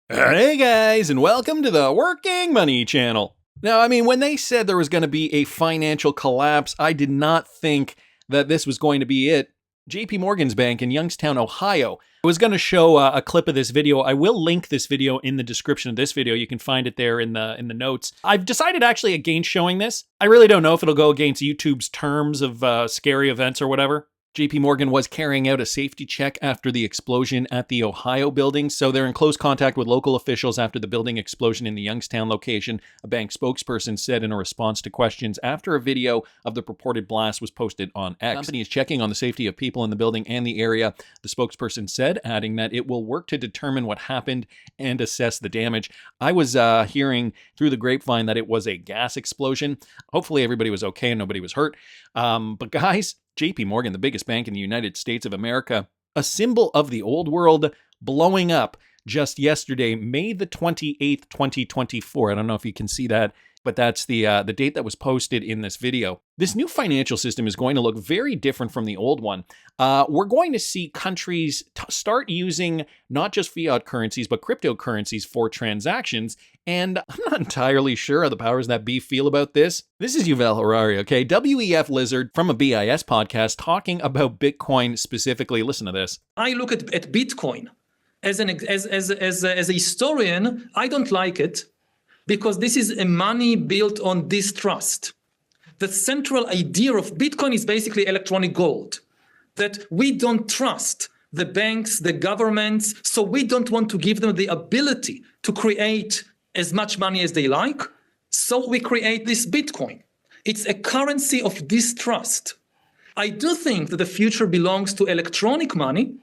Hey guys, and welcome to the Working Money channel. Now, when they said there was going to be a financial collapse, I did not think that this was going to be it. JP Morgan's bank in Youngstown, Ohio. I was going to show a clip of this video. I will link this video in the description of this video. You can find it there in the notes. I've decided actually against showing this. I really don't know if it'll go against YouTube's terms of scary events or whatever. JP Morgan was carrying out a safety check after the explosion at the Ohio building, so they're in close contact with local officials after the building explosion in the Youngstown location, a bank spokesperson said in a response to questions after a video of the purported blast was posted on X. The company is checking on the safety of people in the building and the area, the spokesperson said, adding that it will work to determine what happened and assess the damage. I was hearing through the grapevine that it was a gas explosion. Hopefully everybody was okay and nobody was hurt. But guys, JP Morgan, the biggest bank in the United States of America, a symbol of the old world, blowing up just yesterday, May the 28th, 2024. I don't know if you can see that, but that's the date that was posted in this video. This new financial system is going to look very different from the old one. We're going to see countries start using not just fiat currencies, but cryptocurrencies for transactions. And I'm not entirely sure how the powers that be feel about this. This is Yuval Harari, okay? WEF Lizard from a BIS podcast talking about Bitcoin specifically. Listen to this. I look at Bitcoin as a historian. I don't like it because this is a money built on distrust. The central idea of Bitcoin is basically electronic gold, that we don't trust the banks, the governments, so we don't want to give them the ability to create as much money as they like, so we create this Bitcoin. It's a currency of distrust. I do think that the future belongs to electronic money,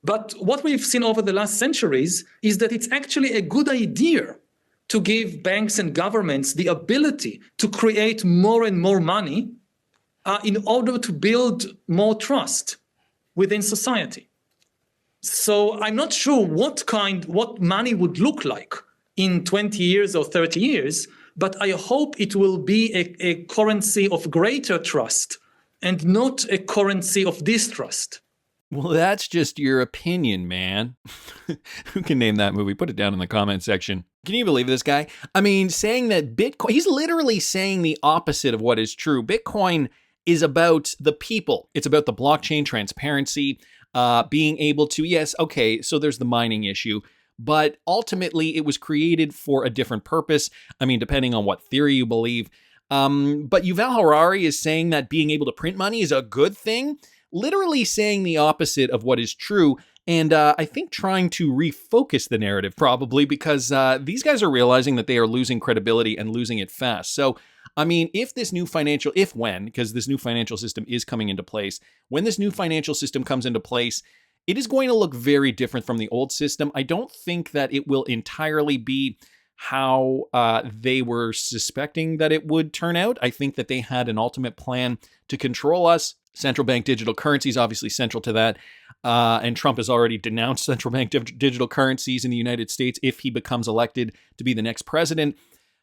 but what we've seen over the last centuries is that it's actually a good idea to give banks and governments the ability to create more and more money in order to build more trust within society. So I'm not sure what money would look like in 20 years or 30 years, but I hope it will be a currency of greater trust and not a currency of distrust. Well, that's just your opinion, man. Who can name that movie? Put it down in the comment section. Can you believe this guy? Saying that Bitcoin, he's literally saying the opposite of what is true. Bitcoin is about the people. It's about the blockchain transparency, being able to, yes, okay, so there's the mining issue, but ultimately it was created for a different purpose. Depending on what theory you believe. But Yuval Harari is saying that being able to print money is a good thing, literally saying the opposite of what is true. And I think trying to refocus the narrative probably because these guys are realizing that they are losing credibility and losing it fast. So, because this new financial system is coming into place, when this new financial system comes into place, it is going to look very different from the old system. I don't think that it will entirely be how they were suspecting that it would turn out. I think that they had an ultimate plan to control us. Central bank digital currency is obviously central to that. And Trump has already denounced central bank digital currencies in the United States if he becomes elected to be the next president.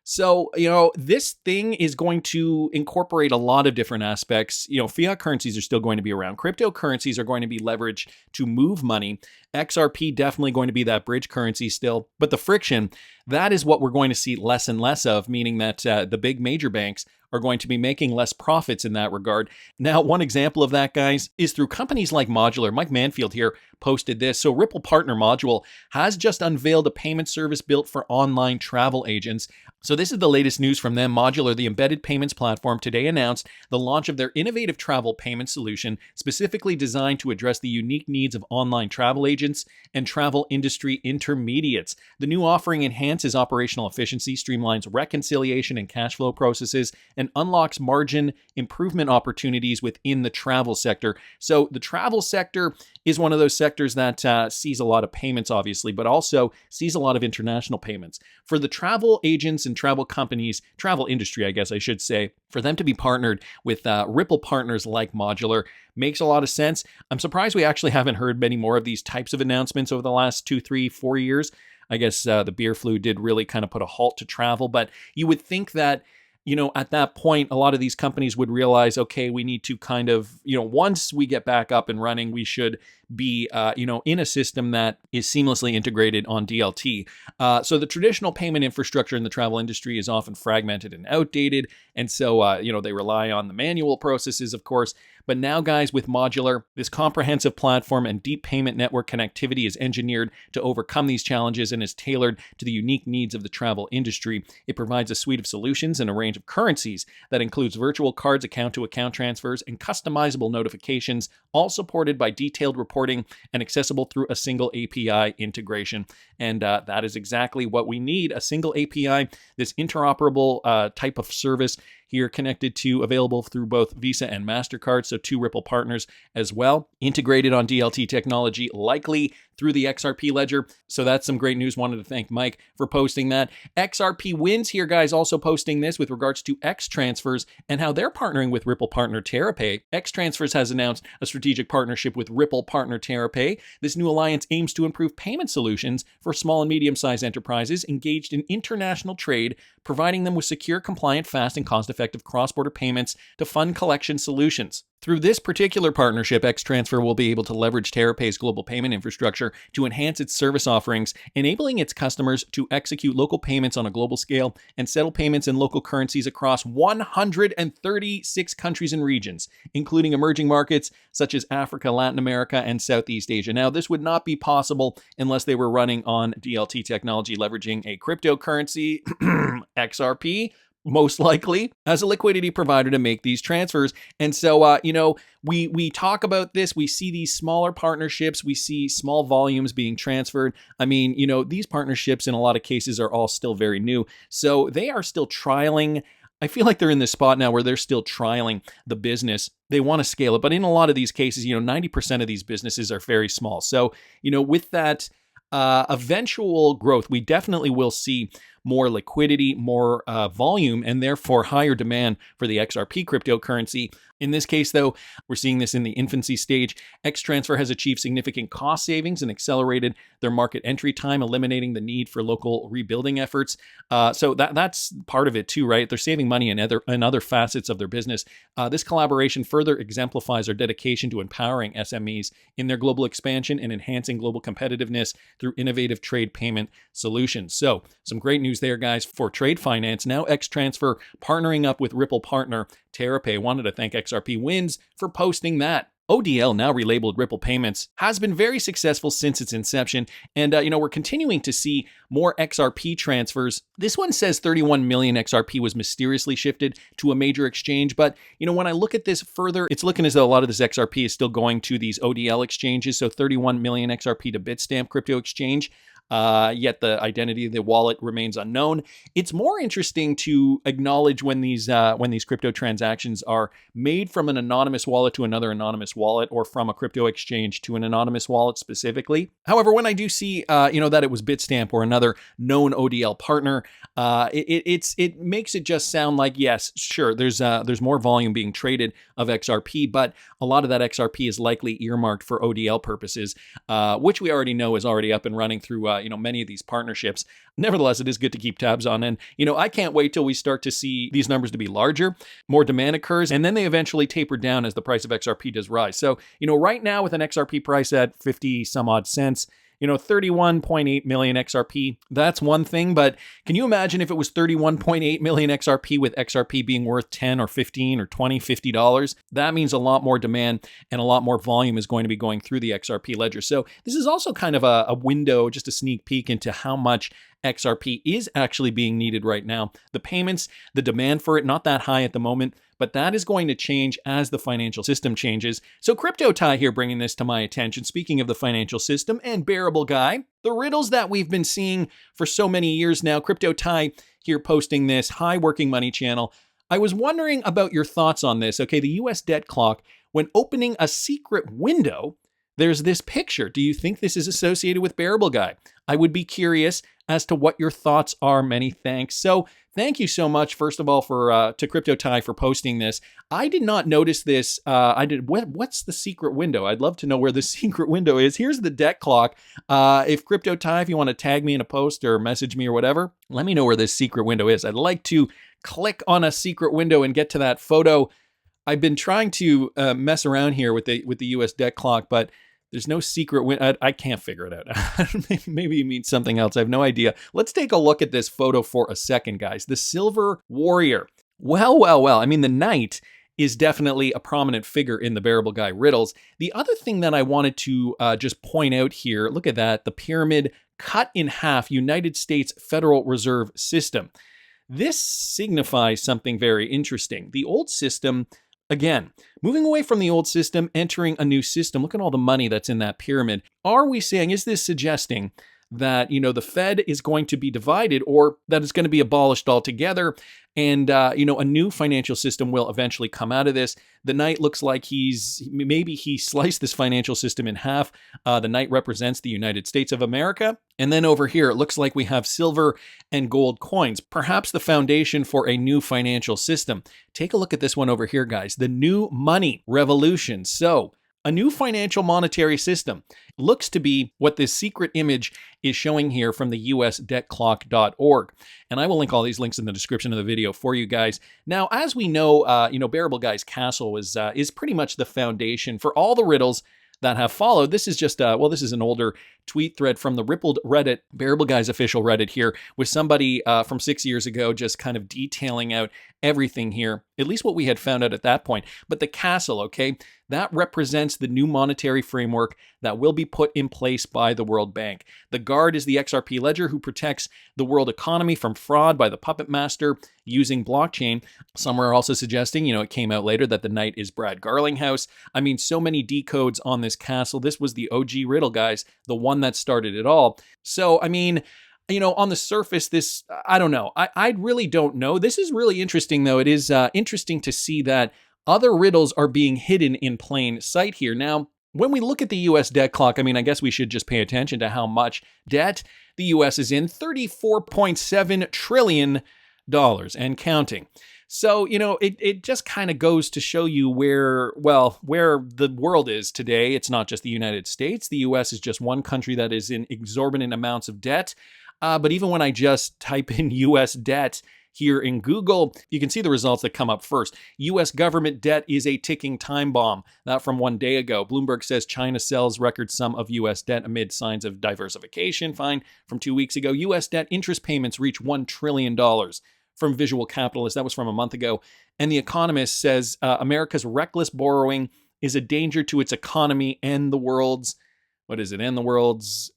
So, this thing is going to incorporate a lot of different aspects. Fiat currencies are still going to be around. Cryptocurrencies are going to be leveraged to move money. XRP definitely going to be that bridge currency still. But the friction, that is what we're going to see less and less of, meaning that the big major banks are going to be making less profits in that regard. Now, one example of that, guys, is through companies like Modular. Mike Manfield here posted this. So Ripple Partner Module has just unveiled a payment service built for online travel agents. So this is the latest news from them. Modular, the embedded payments platform, today announced the launch of their innovative travel payment solution, specifically designed to address the unique needs of online travel agents and travel industry intermediates. The new offering enhances operational efficiency, streamlines reconciliation and cash flow processes, and unlocks margin improvement opportunities within the travel sector. So the travel sector is one of those sectors that sees a lot of payments, obviously, but also sees a lot of international payments. For the travel agents and travel companies, travel industry, I guess I should say, for them to be partnered with Ripple partners like Modular makes a lot of sense. I'm surprised we actually haven't heard many more of these types of announcements over the last 2, 3, 4 years. I guess the beer flu did really kind of put a halt to travel, but you would think that at that point, a lot of these companies would realize, okay, we need to kind of, once we get back up and running, we should be, in a system that is seamlessly integrated on DLT. So the traditional payment infrastructure in the travel industry is often fragmented and outdated. And so, they rely on the manual processes, of course. But now, guys, with Modular, this comprehensive platform and deep payment network connectivity is engineered to overcome these challenges and is tailored to the unique needs of the travel industry. It provides a suite of solutions and a range of currencies that includes virtual cards, account-to-account transfers, and customizable notifications, all supported by detailed reporting and accessible through a single API integration. And that is exactly what we need, a single API, this interoperable type of service here available through both Visa and MasterCard, so 2 Ripple partners as well, integrated on DLT technology, likely through the XRP ledger. So that's some great news. Wanted to thank Mike for posting that. XRP Wins here, guys, also posting this with regards to X Transfers and how they're partnering with Ripple partner TerraPay. X Transfers has announced a strategic partnership with Ripple partner TerraPay. This new alliance aims to improve payment solutions for small and medium-sized enterprises engaged in international trade, providing them with secure, compliant, fast, and cost-effective cross-border payments to fund collection solutions. Through this particular partnership, X Transfer will be able to leverage TerraPay's global payment infrastructure to enhance its service offerings, enabling its customers to execute local payments on a global scale and settle payments in local currencies across 136 countries and regions, including emerging markets such as Africa, Latin America, and Southeast Asia. Now, this would not be possible unless they were running on DLT technology, leveraging a cryptocurrency, XRP, most likely, as a liquidity provider to make these transfers. And so, we talk about this. We see these smaller partnerships. We see small volumes being transferred. I mean, these partnerships in a lot of cases are all still very new. So they are still trialing. I feel like they're in this spot now where they're still trialing the business. They want to scale it. But in a lot of these cases, 90% of these businesses are very small. So, with that eventual growth, we definitely will see more liquidity, more volume, and therefore higher demand for the XRP cryptocurrency. In this case, though, we're seeing this in the infancy stage. X Transfer has achieved significant cost savings and accelerated their market entry time, eliminating the need for local rebuilding efforts. So that's part of it too, right? They're saving money in other facets of their business. This collaboration further exemplifies our dedication to empowering SMEs in their global expansion and enhancing global competitiveness through innovative trade payment solutions. So some great news there, guys, for trade finance. Now X Transfer partnering up with Ripple partner TerraPay. Wanted to thank XRP Wins for posting that. ODL, now relabeled Ripple Payments, has been very successful since its inception. And, we're continuing to see more XRP transfers. This one says 31 million XRP was mysteriously shifted to a major exchange. But, when I look at this further, it's looking as though a lot of this XRP is still going to these ODL exchanges. So 31 million XRP to Bitstamp crypto exchange. Yet the identity of the wallet remains unknown. It's more interesting to acknowledge when these crypto transactions are made from an anonymous wallet to another anonymous wallet, or from a crypto exchange to an anonymous wallet specifically. However, when I do see that it was Bitstamp or another known ODL partner, it makes it just sound like, yes, sure, there's more volume being traded of XRP, but a lot of that XRP is likely earmarked for ODL purposes, which we already know is already up and running through many of these partnerships. Nevertheless, it is good to keep tabs on. And, I can't wait till we start to see these numbers to be larger, more demand occurs, and then they eventually taper down as the price of XRP does rise. So, right now with an XRP price at 50 some odd cents, 31.8 million XRP, that's one thing. But can you imagine if it was 31.8 million XRP with XRP being worth 10 or 15 or 20, $50? That means a lot more demand and a lot more volume is going to be going through the XRP ledger. So this is also kind of a window, just a sneak peek into how much XRP is actually being needed right now. The payments, the demand for it, not that high at the moment, but that is going to change as the financial system changes. So Crypto Ty here bringing this to my attention. Speaking of the financial system and Bearableguy, the riddles that we've been seeing for so many years now. Crypto Ty here posting this. Hi, Working Money channel. I was wondering about your thoughts on this. Okay, the US debt clock, when opening a secret window, there's this picture. Do you think this is associated with Bearableguy? I would be curious as to what your thoughts are. Many thanks. So thank you so much, first of all, to Crypto Ty for posting this. I did not notice this. What's the secret window? I'd love to know where the secret window is. Here's the debt clock. If Crypto Ty, if you want to tag me in a post or message me or whatever, let me know where this secret window is. I'd like to click on a secret window and get to that photo. I've been trying to mess around here with the US debt clock, but there's no secret window. I can't figure it out. Maybe it means something else. I have no idea. Let's take a look at this photo for a second, guys. The Silver Warrior. Well. I mean, the knight is definitely a prominent figure in the Bearableguy riddles. The other thing that I wanted to just point out here, look at that, the pyramid cut in half, United States Federal Reserve System. This signifies something very interesting. The old system, again, moving away from the old system, entering a new system. Look at all the money that's in that pyramid. Are we saying, is this suggesting that, the Fed is going to be divided, or that it's going to be abolished altogether, and, a new financial system will eventually come out of this? The knight looks like he sliced this financial system in half. The knight represents the United States of America. And then over here, it looks like we have silver and gold coins, perhaps the foundation for a new financial system. Take a look at this one over here, guys. The new money revolution. So, a new financial monetary system looks to be what this secret image is showing here from the usdebtclock.org. And I will link all these links in the description of the video for you guys. Now, as we know, Bearableguy's castle is pretty much the foundation for all the riddles that have followed. This is just, this is an older tweet thread from the Rippled Reddit, Bearableguy's official Reddit here, with somebody from 6 years ago just kind of detailing out everything here, at least what we had found out at that point. But the castle, okay, that represents the new monetary framework that will be put in place by the World Bank. The guard is the XRP ledger, who protects the world economy from fraud by the puppet master using blockchain. Some are also suggesting, it came out later that the knight is Brad Garlinghouse. I mean, so many decodes on this castle. This was the OG riddle, guys, the one that started it all. So, I mean, on the surface, this, I don't know. I really don't know. This is really interesting, though. It is interesting to see that other riddles are being hidden in plain sight here. Now, when we look at the U.S. debt clock, I mean, I guess we should just pay attention to how much debt the U.S. is in, $34.7 trillion and counting. So, it just kind of goes to show you where the world is today. It's not just the United States. The U.S. is just one country that is in exorbitant amounts of debt. But even when I just type in U.S. debt here in Google, you can see the results that come up first. U.S. government debt is a ticking time bomb. That from 1 day ago. Bloomberg says China sells record sum of U.S. debt amid signs of diversification. Fine. From 2 weeks ago, U.S. debt interest payments reach $1 trillion. From Visual Capitalist, that was from a month ago. And The Economist says America's reckless borrowing is a danger to its economy and the world's, and the world's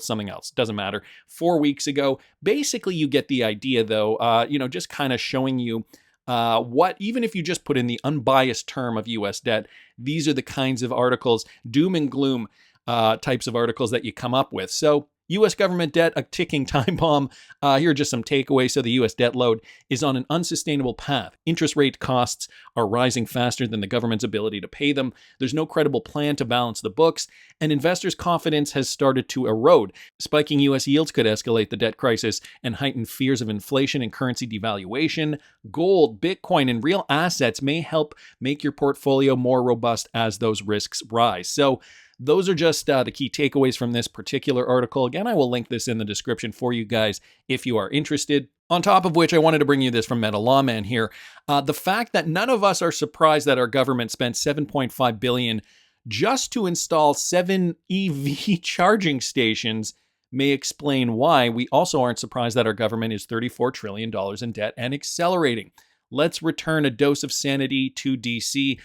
something else. Doesn't matter. 4 weeks ago. Basically, you get the idea, though, just kind of showing you what, even if you just put in the unbiased term of U.S. debt, these are the kinds of articles, doom and gloom types of articles that you come up with. So, U.S. government debt, a ticking time bomb. Here are just some takeaways. So the U.S. debt load is on an unsustainable path. Interest rate costs are rising faster than the government's ability to pay them. There's no credible plan to balance the books, and investors' confidence has started to erode. Spiking U.S. yields could escalate the debt crisis and heighten fears of inflation and currency devaluation. Gold, Bitcoin, and real assets may help make your portfolio more robust as those risks rise. So, those are just the key takeaways from this particular article. Again, I will link this in the description for you guys if you are interested. On top of which, I wanted to bring you this from Meta Lawman here. The fact that none of us are surprised that our government spent $7.5 billion just to install 7 EV charging stations may explain why we also aren't surprised that our government is $34 trillion in debt and accelerating. Let's return a dose of sanity to DC.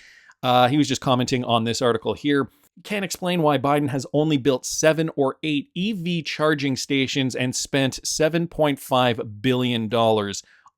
He was just commenting on this article here. Can't explain why Biden has only built 7 or 8 EV charging stations and spent $7.5 billion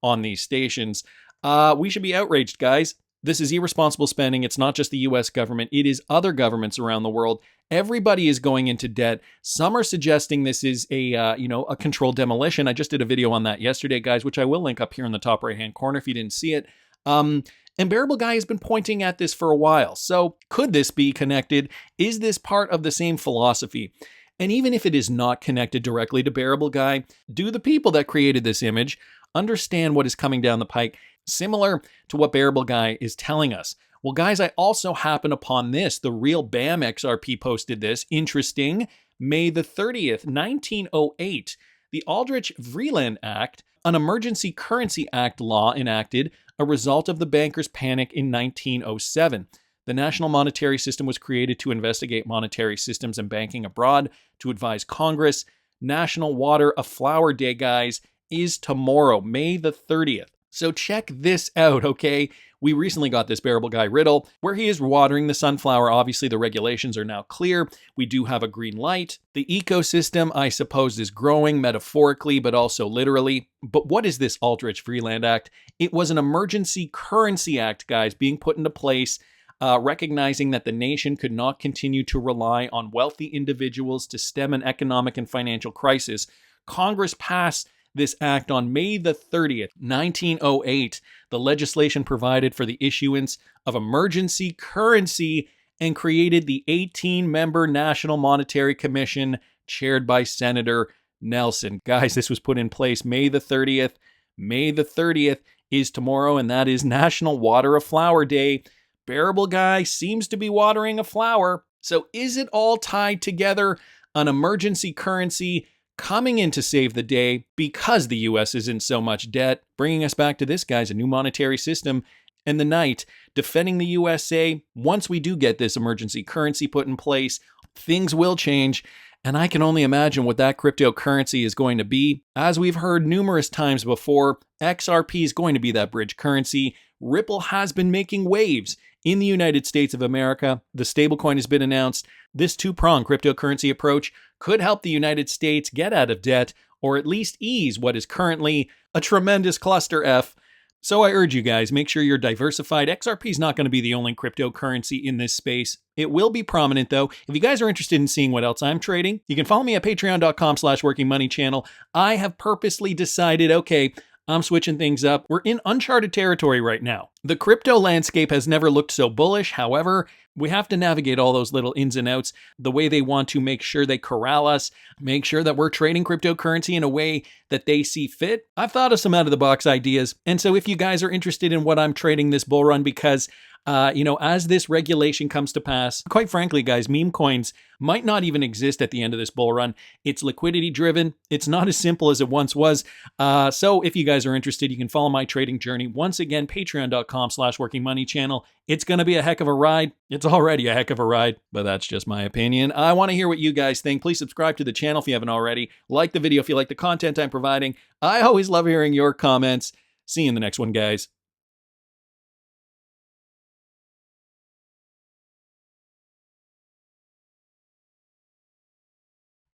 on these stations. We should be outraged, guys. This is irresponsible spending. It's not just the U.S. government. It is other governments around the world. Everybody is going into debt. Some are suggesting this is a controlled demolition. I just did a video on that yesterday, guys, which I will link up here in the top right-hand corner if you didn't see it. And Bearableguy has been pointing at this for a while. So could this be connected? Is this part of the same philosophy? And even if it is not connected directly to Bearableguy, do the people that created this image understand what is coming down the pike, similar to what Bearableguy is telling us? Well, guys, I also happen upon this. The real BAM XRP posted this. Interesting. May the 30th, 1908. The Aldrich-Vreeland Act, an emergency currency act law enacted a result of the bankers' panic in 1907. The national monetary system was created to investigate monetary systems and banking abroad, to advise Congress. National Water a Flower Day, guys, is tomorrow, May the 30th. So check this out, okay? We recently got this Bearableguy riddle where he is watering the sunflower. Obviously, the regulations are now clear. We do have a green light. The ecosystem, I suppose, is growing metaphorically, but also literally. But what is this Aldrich-Vreeland Act? It was an emergency currency act, guys, being put into place, recognizing that the nation could not continue to rely on wealthy individuals to stem an economic and financial crisis. Congress passed this act on May the 30th, 1908. The legislation provided for the issuance of emergency currency and created the 18-member National Monetary Commission chaired by Senator Nelson. Guys, this was put in place May the 30th. May the 30th is tomorrow, and that is National Water a Flower Day. Bearableguy seems to be watering a flower. So is it all tied together? An emergency currency coming in to save the day because the U.S. is in so much debt, bringing us back to this, guys, a new monetary system and the night defending the USA. Once we do get this emergency currency put in place, things will change. And I can only imagine what that cryptocurrency is going to be. As we've heard numerous times before, XRP is going to be that bridge currency. Ripple has been making waves in the United States of America. The stablecoin has been announced. This two-pronged cryptocurrency approach could help the United States get out of debt, or at least ease what is currently a tremendous cluster F. So I urge you guys, make sure you're diversified. XRP is not going to be the only cryptocurrency in this space. It will be prominent though. If you guys are interested in seeing what else I'm trading, you can follow me at patreon.com/workingmoneychannel. I have purposely decided, okay, I'm switching things up. We're in uncharted territory right now. The crypto landscape has never looked so bullish. However, we have to navigate all those little ins and outs, the way they want to make sure they corral us, make sure that we're trading cryptocurrency in a way that they see fit. I've thought of some out-of-the-box ideas. And so if you guys are interested in what I'm trading this bull run, because as this regulation comes to pass, quite frankly, guys, meme coins might not even exist at the end of this bull run. It's liquidity driven. It's not as simple as it once was. So if you guys are interested, you can follow my trading journey. Once again, patreon.com/workingmoneychannel. It's going to be a heck of a ride. It's already a heck of a ride, but that's just my opinion. I want to hear what you guys think. Please subscribe to the channel if you haven't already. Like the video if you like the content I'm providing. I always love hearing your comments. See you in the next one, guys.